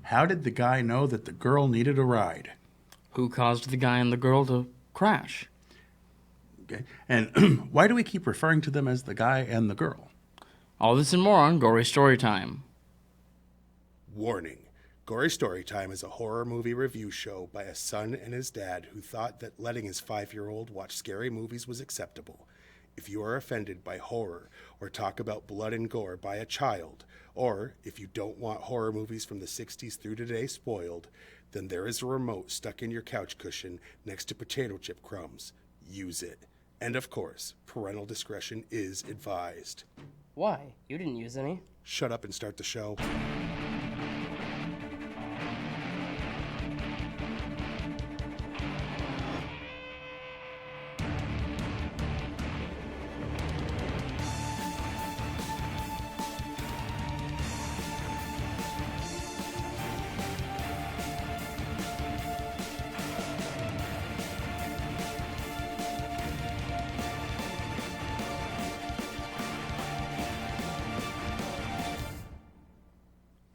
How did the guy know that the girl needed a ride? Who caused the guy and the girl to crash? Okay. And why do we keep referring to them as the guy and the girl? All this and more on Gory Storytime. Warning. Gory Storytime is a horror movie review show by a son and his dad who thought that letting his 5-year-old watch scary movies was acceptable. If you are offended by horror or talk about blood and gore by a child, or if you don't want horror movies from the 60s through today spoiled, then there is a remote stuck in your couch cushion next to potato chip crumbs. Use it. And of course, parental discretion is advised. Why? You didn't use any. Shut up and start the show.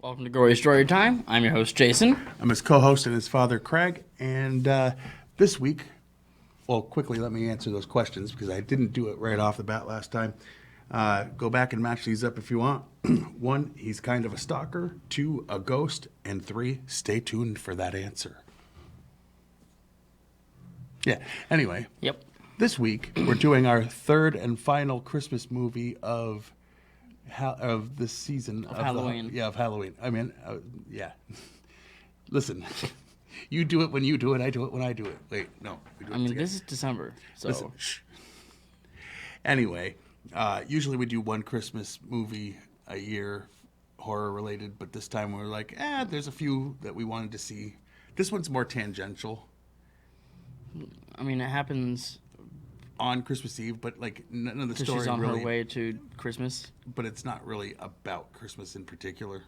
Welcome to Gory Storytime. I'm your host, Jason. I'm his co-host and his father, Craig. And this week, well, quickly let me answer those questions because I didn't do it right off the bat last time. Go back and match these up if you want. 1, he's kind of a stalker. 2, a ghost. And 3, stay tuned for that answer. Yeah, anyway. Yep. This week, we're doing our third and final Christmas movie of this season of Halloween. Of Halloween. I mean, yeah. Listen, you do it when you do it. I do it when I do it. Wait, no. We do it together. This is December, so... Listen, shh. Anyway, usually we do one Christmas movie a year, horror-related, but this time we're like, there's a few that we wanted to see. This one's more tangential. I mean, it happens... on Christmas Eve, but like none of the story she's on really, her way to Christmas. But it's not really about Christmas in particular.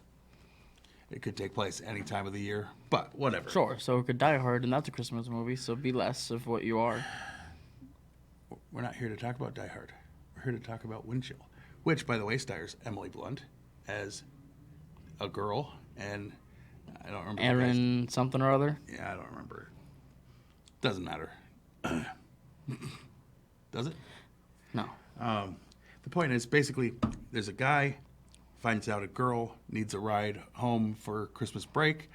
It could take place any time of the year, but whatever. Sure, so it could Die Hard, and that's a Christmas movie, so be less of what you are. We're not here to talk about Die Hard. We're here to talk about Windchill, which, by the way, stars Emily Blunt as a girl, and I don't remember. Erin something or other? Yeah, I don't remember. Doesn't matter. Does it? No. The point is, basically, there's a guy, finds out a girl needs a ride home for Christmas break,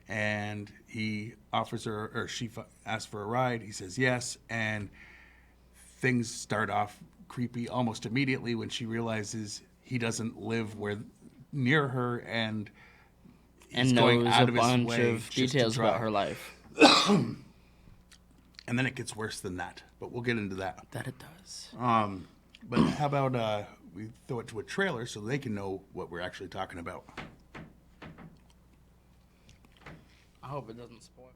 and he offers her, or she asks for a ride. He says yes, and things start off creepy almost immediately when she realizes he doesn't live near her, and he's going knows out a of his bunch way of just to details about drive. her life. And then it gets worse than that, but we'll get into that. That it does. But how about we throw it to a trailer so they can know what we're actually talking about. I hope it doesn't spoil.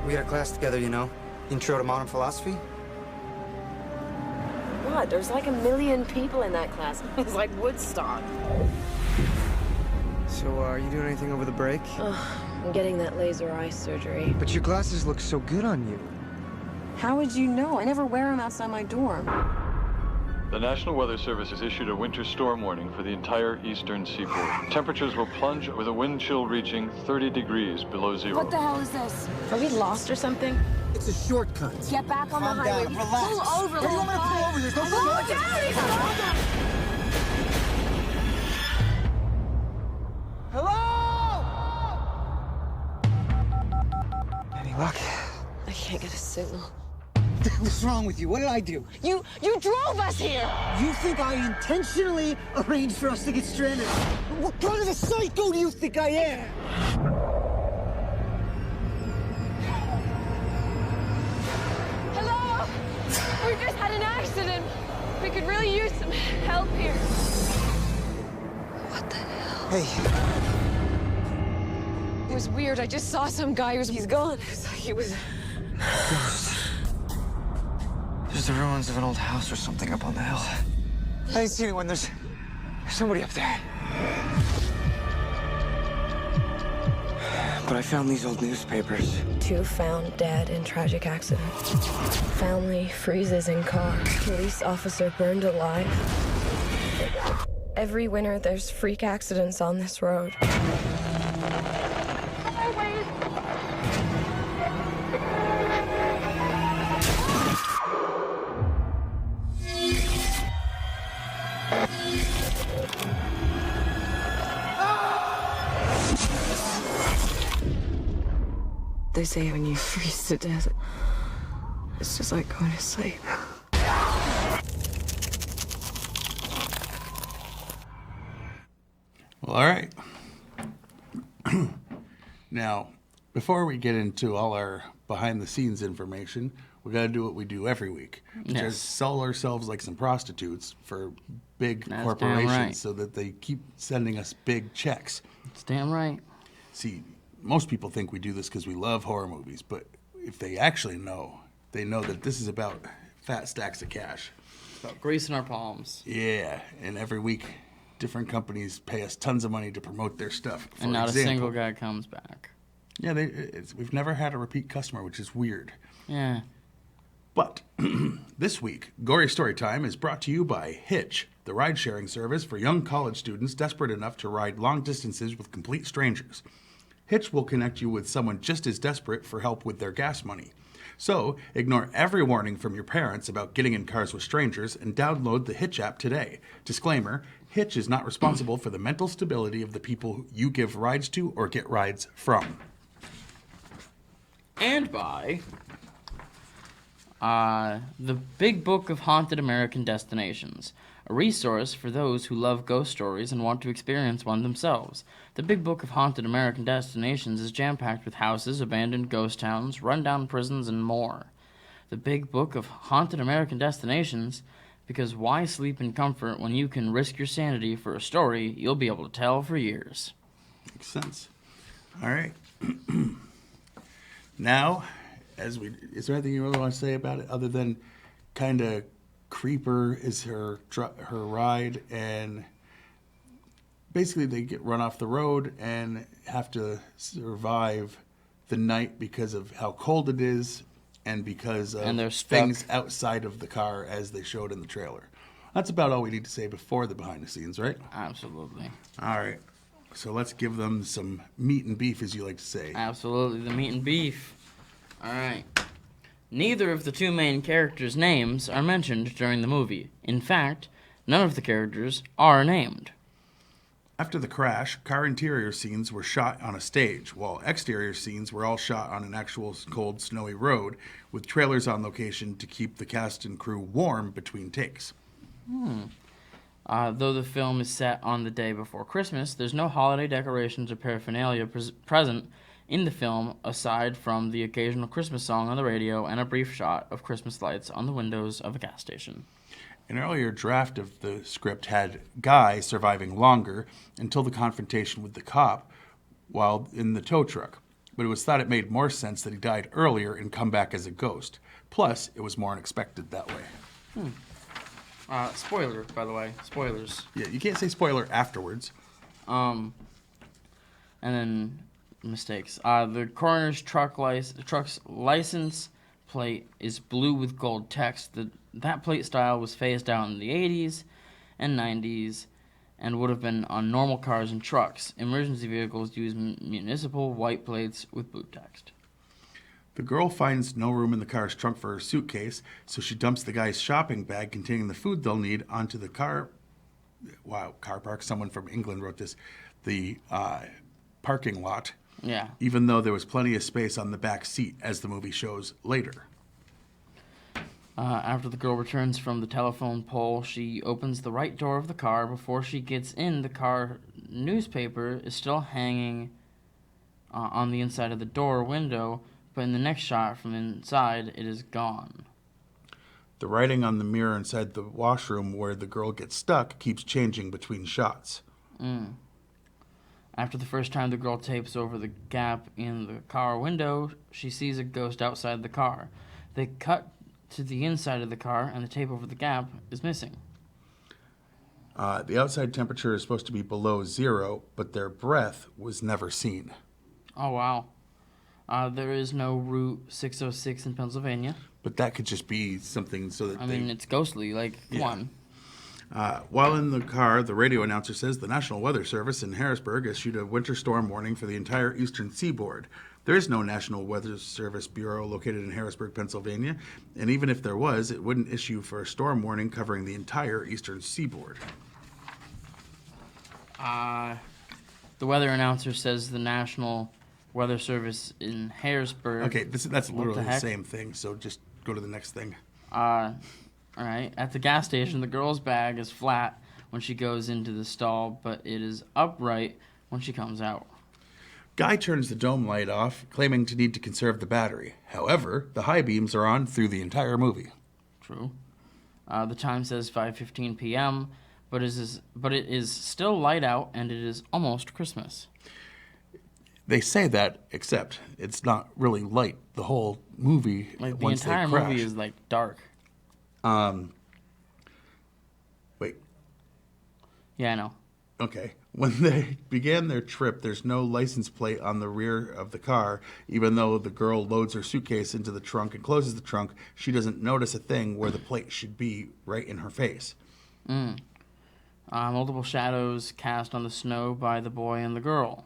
We had a class together, you know. Intro to Modern Philosophy. What? There's like 1 million people in that class. It's like Woodstock. So, are you doing anything over the break? I'm getting that laser eye surgery. But your glasses look so good on you. How would you know? I never wear them outside my dorm. The National Weather Service has issued a winter storm warning for the entire eastern seaboard. Temperatures will plunge with a wind chill reaching 30 degrees below zero. What the hell is this? Are we lost or something? It's a shortcut. Get back on the highway. Down, relax. Pull over. Where do you want me to pull over? There's no Slow down. Hello? Any luck? I can't get a signal. What's wrong with you? What did I do? You drove us here. You think I intentionally arranged for us to get stranded? What kind of a psycho do you think I am? Hello? We just had an accident. We could really use some help here. What the hell? Hey. It was weird. I just saw some guy he's gone. It's like he was... Ghost. There's the ruins of an old house or something up on the hill. I didn't see anyone. There's somebody up there. But I found these old newspapers. 2 found dead in tragic accident. Family freezes in car. Police officer burned alive. Every winter, there's freak accidents on this road. They say when you freeze to death, it's just like going to sleep. Well, all right. Now, before we get into all our behind-the-scenes information, we got to do what we do every week, which Yes. is sell ourselves like some prostitutes for big That's damn corporations right. so that they keep sending us big checks. It's damn right. See, most people think we do this because we love horror movies, but if they actually know, they know that this is about fat stacks of cash. About greasing our palms. Yeah, and every week, different companies pay us tons of money to promote their stuff. For And not example, a single guy comes back. Yeah, we've never had a repeat customer, which is weird. Yeah. But this week, Gory Storytime is brought to you by Hitch, the ride-sharing service for young college students desperate enough to ride long distances with complete strangers. Hitch will connect you with someone just as desperate for help with their gas money. So, ignore every warning from your parents about getting in cars with strangers and download the Hitch app today. Disclaimer, Hitch is not responsible for the mental stability of the people you give rides to or get rides from. And by the Big Book of Haunted American Destinations, a resource for those who love ghost stories and want to experience one themselves. The Big Book of Haunted American Destinations is jam-packed with houses, abandoned ghost towns, rundown prisons, and more. The Big Book of Haunted American Destinations, because why sleep in comfort when you can risk your sanity for a story you'll be able to tell for years? Makes sense. All right. Now, is there anything you really want to say about it other than kind of creeper is her ride, and basically they get run off the road and have to survive the night because of how cold it is and because And they're of stuck. things outside of the car as they showed in the trailer. That's about all we need to say before the behind the scenes, right? Absolutely. All right. So let's give them some meat and beef, as you like to say. Absolutely, the meat and beef. All right. Neither of the 2 main characters' names are mentioned during the movie. In fact, none of the characters are named. After the crash, car interior scenes were shot on a stage, while exterior scenes were all shot on an actual cold, snowy road, with trailers on location to keep the cast and crew warm between takes. Though the film is set on the day before Christmas, there's no holiday decorations or paraphernalia present in the film aside from the occasional Christmas song on the radio and a brief shot of Christmas lights on the windows of a gas station. An earlier draft of the script had Guy surviving longer until the confrontation with the cop while in the tow truck, but it was thought it made more sense that he died earlier and come back as a ghost. Plus, it was more unexpected that way. Spoiler, by the way. Spoilers. Yeah, you can't say spoiler afterwards. And then mistakes. The coroner's truck's license plate is blue with gold text. That plate style was phased out in the 80s and 90s and would have been on normal cars and trucks. Emergency vehicles use municipal white plates with blue text. The girl finds no room in the car's trunk for her suitcase, so she dumps the guy's shopping bag containing the food they'll need onto the car. Wow, car park. Someone from England wrote this. The parking lot. Yeah. Even though there was plenty of space on the back seat, as the movie shows later. After the girl returns from the telephone pole, she opens the right door of the car. Before she gets in, the car newspaper is still hanging on the inside of the door window, but in the next shot from inside, it is gone. The writing on the mirror inside the washroom where the girl gets stuck keeps changing between shots. After the first time the girl tapes over the gap in the car window, she sees a ghost outside the car. They cut to the inside of the car, and the tape over the gap is missing. The outside temperature is supposed to be below 0, but their breath was never seen. Oh, wow. There is no Route 606 in Pennsylvania. But that could just be something so that I mean, it's ghostly. Like, come Yeah. on. While in the car, the radio announcer says the National Weather Service in Harrisburg issued a winter storm warning for the entire eastern seaboard. There is no National Weather Service bureau located in Harrisburg, Pennsylvania, and even if there was, it wouldn't issue for a storm warning covering the entire eastern seaboard. The weather announcer says the National Weather Service in Harrisburg. Okay, that's What literally the the heck? same thing, so just go to the next thing. All right. At the gas station, the girl's bag is flat when she goes into the stall, but it is upright when she comes out. Guy turns the dome light off, claiming to need to conserve the battery. However, the high beams are on through the entire movie. True. The time says 5:15 p.m., but it is still light out, and it is almost Christmas. They say that, except it's not really light. The whole movie, Like, the once they entire crash. movie is, like, dark. Wait, Yeah, I know. okay. When they began their trip, there's no license plate on the rear of the car. Even though the girl loads her suitcase into the trunk and closes the trunk, she doesn't notice a thing where the plate should be right in her face. Multiple shadows cast on the snow by the boy and the girl.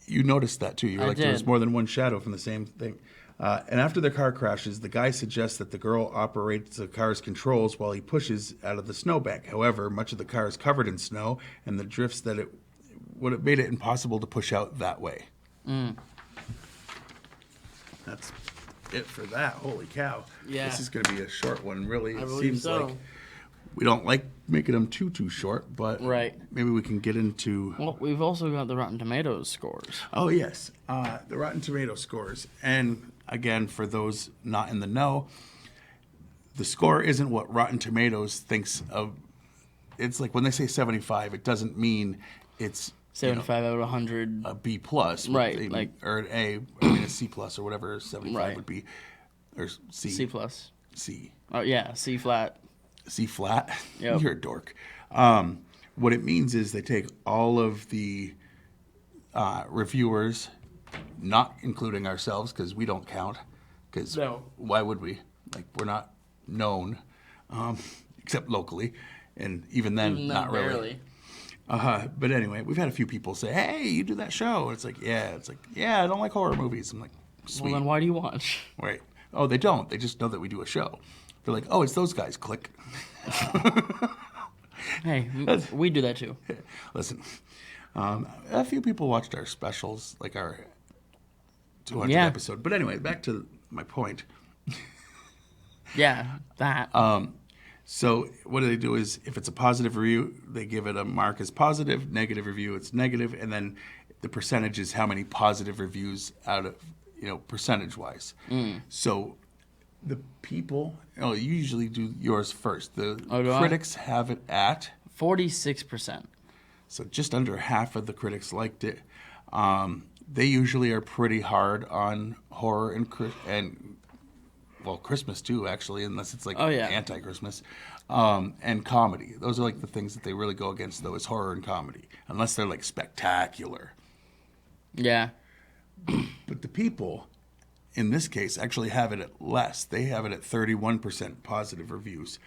You noticed that too. You were I like, there's did. more than one shadow from the same thing. And after the car crashes, the guy suggests that the girl operates the car's controls while he pushes out of the snowbank. However, much of the car is covered in snow, and the drifts that it would have made it impossible to push out that way. That's it for that. Holy cow! Yeah. This is going to be a short one. Really, I it believe seems so. like we don't like making them too short, but Right. maybe we can get into. Well, we've also got the Rotten Tomatoes scores. Oh, yes. The Rotten Tomato scores. And again, for those not in the know, the score isn't what Rotten Tomatoes thinks of. It's like when they say 75, it doesn't mean it's 75 out of 100. a B plus. Right, They- like- or an A, I mean a C plus or whatever 75 Right. would be. Or C. C plus. C. Oh, yeah, C flat. C flat. Yep. You're a dork. What it means is they take all of the reviewers, not including ourselves because we don't count. Because No. why would we? Like, we're not known, except locally, and even then, not really. But anyway, we've had a few people say, "Hey, you do that show?" It's like, yeah. It's like, yeah, I don't like horror movies. I'm like, sweet. Well, then why do you watch? Wait. Oh, they don't. They just know that we do a show. They're like, oh, it's those guys. Click. Hey, we do that too. Listen, a few people watched our specials, like our 200th Yeah. episode. But anyway, back to my point. Yeah, that. So what they do is, if it's a positive review, they give it a mark as positive. Negative review, it's negative, and then the percentage is how many positive reviews out of, percentage-wise. So the people, you usually do yours first. The Oh, do I? critics have it at 46%. So just under half of the critics liked it. They usually are pretty hard on horror and Christmas too, actually, unless it's like Oh, yeah. anti-Christmas, and comedy. Those are like the things that they really go against, though, is horror and comedy, unless they're like spectacular. Yeah. But the people, in this case, actually have it at less. They have it at 31% positive reviews.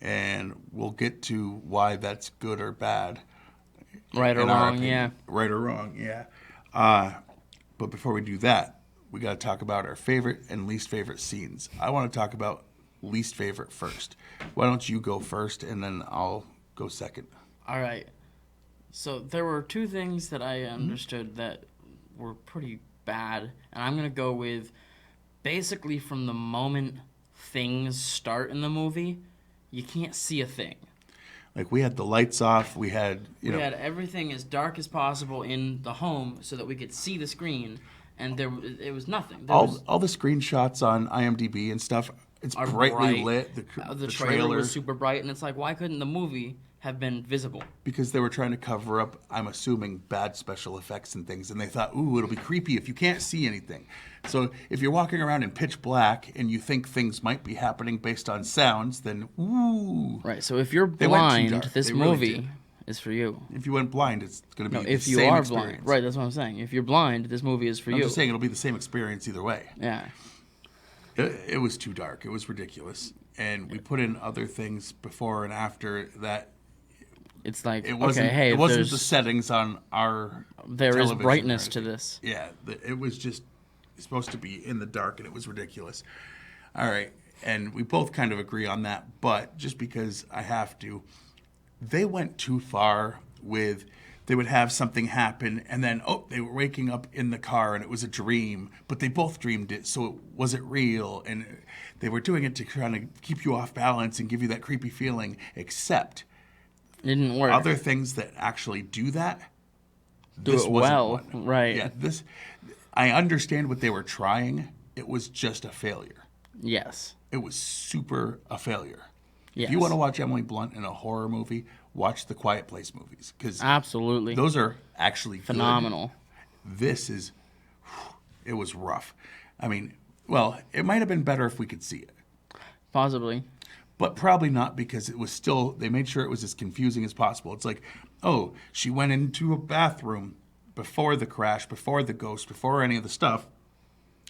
And we'll get to why that's good or bad. Right or in our wrong, opinion. yeah. Right or wrong, yeah. But before we do that, we got to talk about our favorite and least favorite scenes. I want to talk about least favorite first. Why don't you go first, and then I'll go second. All right. So there were two things that I understood that were pretty bad, and I'm going to go with basically from the moment things start in the movie, you can't see a thing. Like, we had the lights off. We had, We had everything as dark as possible in the home so that we could see the screen, and it was nothing. There was, all the screenshots on IMDb and stuff. It's are brightly bright. lit. The trailer was super bright, and it's like, why couldn't the movie have been visible? Because they were trying to cover up, I'm assuming, bad special effects and things. And they thought, ooh, it'll be creepy if you can't see anything. So if you're walking around in pitch black and you think things might be happening based on sounds, then ooh. Right, so if you're They went too blind, dark. this They really movie did. is for you. If you went blind, it's going to No, be if the you same are experience. blind, right? That's what I'm saying. If you're blind, this movie is for I'm you. just saying it'll be the same experience either way. Yeah. It was too dark. It was ridiculous. And we put in other things before and after that. It's like, It wasn't. okay, hey, it if wasn't there's, the settings on our. there is television or brightness to anything. this. Yeah, it was just supposed to be in the dark, and it was ridiculous. All right, and we both kind of agree on that. But just because I have to, they went too far with. They would have something happen, and then they were waking up in the car, and it was a dream. But they both dreamed it, so it wasn't real, and they were doing it to kind of keep you off balance and give you that creepy feeling. Except It didn't work. other things that actually do that. Do this it wasn't well, one. right. Yeah, this. I understand what they were trying. It was just a failure. Yes. It was super a failure. Yes. If you want to watch Emily Blunt in a horror movie, watch the Quiet Place movies because Absolutely. those are actually good. Phenomenal. This is, it was rough. I mean, well, it might have been better if we could see it, Possibly. but probably not because it was still, they made sure it was as confusing as possible. It's like, oh, she went into a bathroom before the crash, before the ghost, before any of the stuff,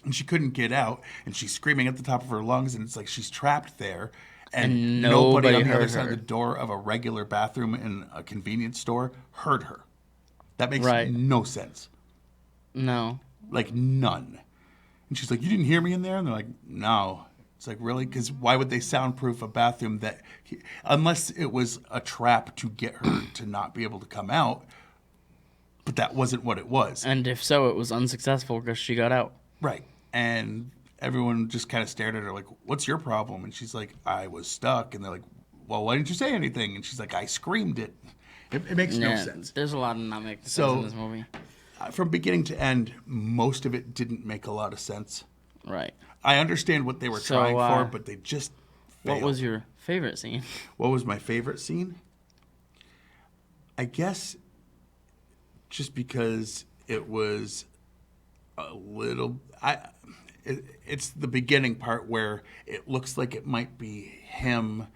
and she couldn't get out, and she's screaming at the top of her lungs, and it's like she's trapped there. And nobody on the heard other side of her. the door of a regular bathroom in a convenience store heard her. That makes Right. no sense. No. Like, none. And she's like, you didn't hear me in there? And they're like, no. It's like, really? Because why would they soundproof a bathroom that, unless it was a trap to get her to not be able to come out, but that wasn't what it was. And if so, it was unsuccessful because she got out. Right. And everyone just kind of stared at her like, what's your problem? And she's like, I was stuck. And they're like, well, why didn't you say anything? And she's like, I screamed it. It makes no sense. There's a lot of not making sense So- in this movie. From beginning to end, most of it didn't make a lot of sense. Right. I understand what they were So, trying for, but they just failed. What was your favorite scene? What was my favorite scene? I guess just because it was a little... it's the beginning part where it looks like it might be him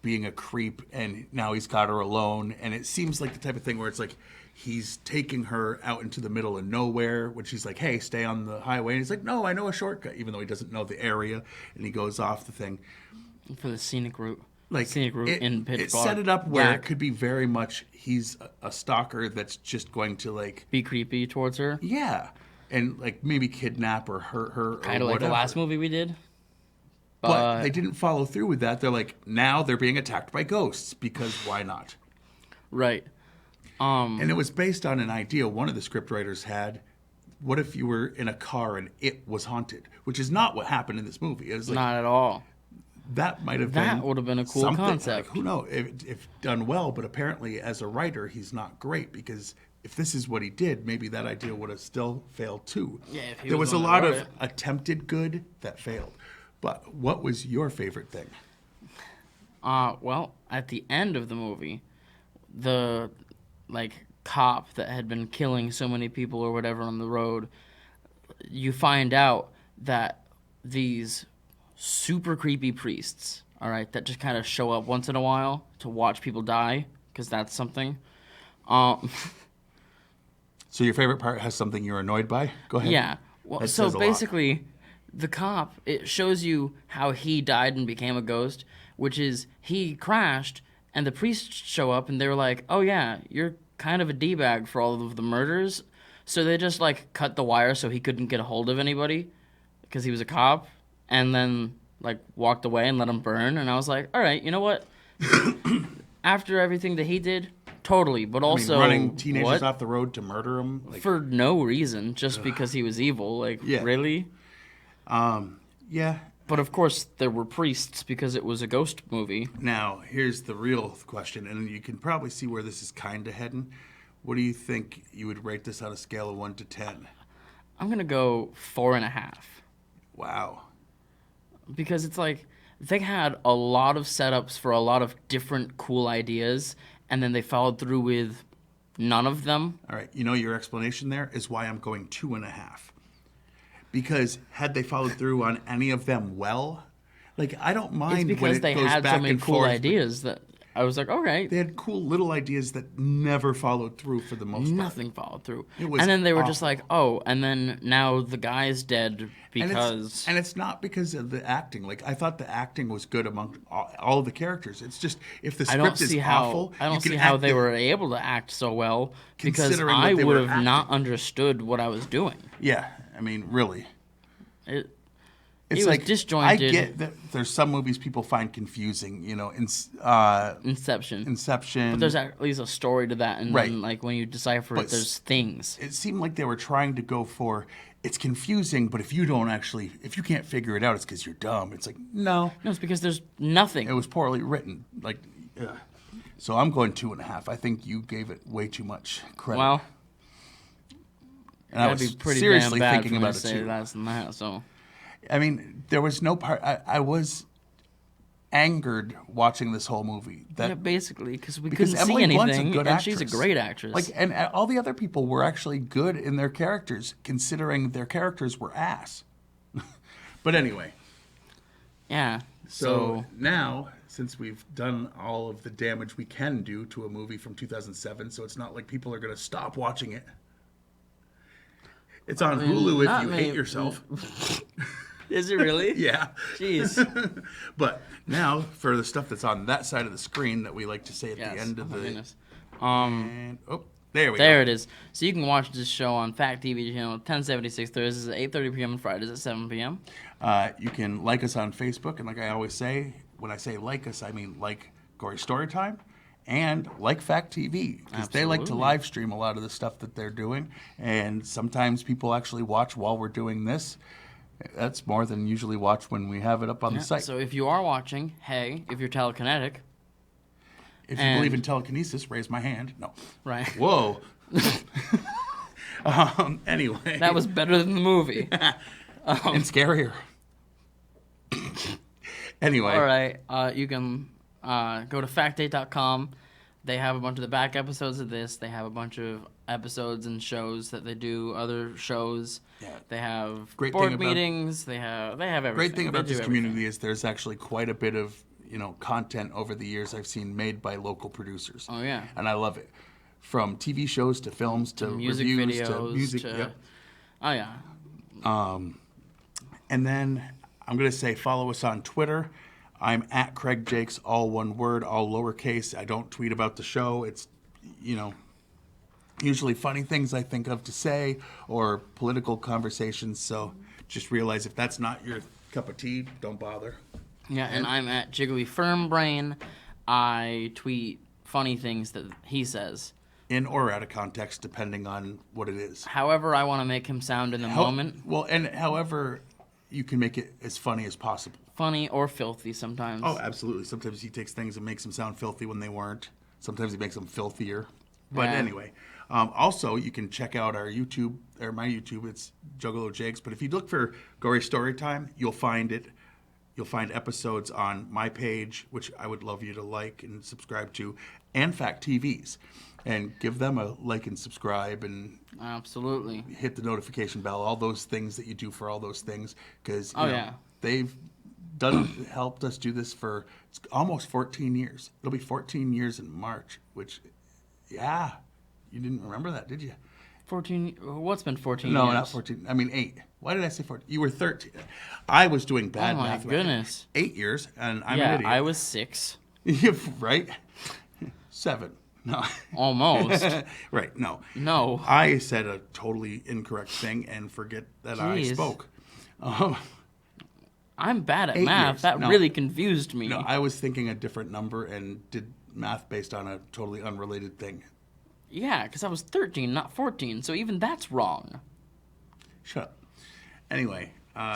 being a creep, and now he's got her alone, and it seems like the type of thing where it's like he's taking her out into the middle of nowhere when she's like, hey, stay on the highway, and he's like, no, I know a shortcut, even though he doesn't know the area, and he goes off the thing. For the scenic route. Like, Scenic route in pitch it black. set it up where Black. it could be very much he's a stalker that's just going to, like, Be creepy towards her. yeah, and like maybe kidnap or hurt her, Kind or of like the whatever. last movie we did. But they didn't follow through with that. They're like, now they're being attacked by ghosts because why not? Right. And it was based on an idea one of the scriptwriters had. What if you were in a car and it was haunted? Which is not what happened in this movie. It was like, Not at all. that might have That been would have been a cool something. concept. Like, who knows? If done well, but apparently as a writer, he's not great because if this is what he did, maybe that idea would have still failed too. Yeah, if he there was was a the one lot that of wrote it. attempted good that failed. But what was your favorite thing? Well, at the end of the movie, the cop that had been killing so many people or whatever on the road, you find out that these super creepy priests, all right, that just kind of show up once in a while to watch people die, because that's something. So your favorite part has something you're annoyed by? Go ahead. Yeah. Well, That so says a lot. basically, the cop, it shows you how he died and became a ghost, which is he crashed, and the priests show up, and they're like, oh, yeah, you're kind of a D-bag for all of the murders. So they just, cut the wire so he couldn't get a hold of anybody because he was a cop, and then, walked away and let him burn. And I was like, all right, you know what? After everything that he did, totally. But also, running teenagers what? off the road to murder them? For no reason, just because he was evil. Yeah. Really? Yeah. But of course, there were priests because it was a ghost movie. Now, here's the real question, and you can probably see where this is kind of heading. What do you think you would rate this on a scale of 1 to 10? I'm going to go 4.5. Wow. Because it's they had a lot of setups for a lot of different cool ideas, and then they followed through with none of them. All right. You know, your explanation there is why I'm going 2.5. Because had they followed through on any of them well, I don't mind It's when because it they goes had back so many and cool forth. ideas that I was like, okay. They had cool little ideas that never followed through for the most part. Nothing followed through. It was and then they were just awful. like, oh, and then now the guy's dead because... And it's not because of the acting. Like, I thought the acting was good among all the characters. It's just, if the I don't script is see how awful, I you don't can see how act they it. were able to act so well because Considering what I they would were have not acting. understood what I was doing. Yeah, I mean, really. It It's was like, disjointed. I get that there's some movies people find confusing, Inception. Inception. But there's at least a story to that, and Right. then like when you decipher But it, there's things. It seemed like they were trying to go for, it's confusing, but if you can't figure it out, it's because you're dumb. It's like, no. No, it's because there's nothing. It was poorly written. Like, ugh. So I'm going 2.5. I think you gave it way too much credit. Well, and I that'd was be pretty seriously damn bad thinking for me about to it say too. less than that. So I mean, there was no part. I was angered watching this whole movie. That yeah, basically, because we because couldn't Emily see Blunt's a anything, good and actress. she's a great actress. Like, and all the other people were actually good in their characters, considering their characters were ass. But anyway, yeah. so now, since we've done all of the damage we can do to a movie from 2007, so it's not like people are going to stop watching it. It's on Hulu not if you many- hate yourself. Is it really? Yeah. Jeez. But now for the stuff that's on that side of the screen that we like to say at Yes. the end of Oh, my the. goodness. And, there we There go. it is. So you can watch this show on Fact TV channel 1076 Thursdays at 8:30 p.m. and Fridays at 7 p.m. You can like us on Facebook, and like I always say, when I say like us, I mean like Gory Storytime and like Fact TV, because they like to Absolutely. live stream a lot of the stuff that they're doing, and sometimes people actually watch while we're doing this. That's more than usually watch when we have it up on the site. So if you are watching, hey, if you're telekinetic, If you believe in telekinesis, raise my hand. No. right? Whoa. Anyway. That was better than the movie. and scarier. Anyway. All right. You can go to factdate.com. They have a bunch of the back episodes of this. They have a bunch of episodes and shows that they do, other shows. Yeah. They have Great board thing about- meetings. They have everything. Great thing They about do this everything. community is there's actually quite a bit of, content over the years I've seen made by local producers. Oh, yeah. And I love it. From TV shows to films to Music reviews videos to music. to- Yep. Oh, yeah. And then I'm going to say follow us on Twitter. I'm at Craig Jakes, all one word, all lowercase. I don't tweet about the show. It's, usually funny things I think of to say or political conversations. So just realize if that's not your cup of tea, don't bother. Yeah, and I'm at Jiggly Firm Brain. I tweet funny things that he says. In or out of context, depending on what it is. However I want to make him sound in the moment. Well, and however you can make it as funny as possible. Funny or filthy sometimes. Oh, absolutely. Sometimes he takes things and makes them sound filthy when they weren't. Sometimes he makes them filthier. But Yeah. anyway, also you can check out our YouTube, or my YouTube. It's Juggalo Jakes. But if you look for Gory Storytime, you'll find it. You'll find episodes on my page, which I would love you to like and subscribe to, and Fact TV's. And give them a like and subscribe and Absolutely. hit the notification bell, all those things that you do for all those things. Because yeah. they've helped us do this for almost 14 years. It'll be 14 years in March, which, yeah, you didn't remember that, did you? 14. What's been 14 No, years? not 14. I mean 8. Why did I say 14? You were 13. I was doing bad Oh, my math. goodness. 8 years, and I'm Yeah, an idiot. I was 6. Right? 7. No. Almost. Right, no. No. I said a totally incorrect thing and forget that I Jeez. spoke. I'm bad at 8 math. years. That No. really confused me. No, I was thinking a different number and did math based on a totally unrelated thing. Yeah, because I was 13, not 14. So even that's wrong. Shut up. Anyway.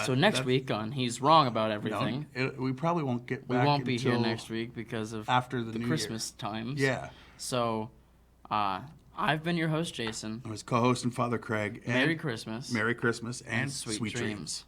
So next that- week on He's Wrong About No, Everything, we probably won't get we back won't be here until next week because of after the New Year. Christmas times. Yeah. So I've been your host, Jason. I was co-host and Father Craig. And Merry Christmas. Merry Christmas and Sweet sweet dreams. dreams.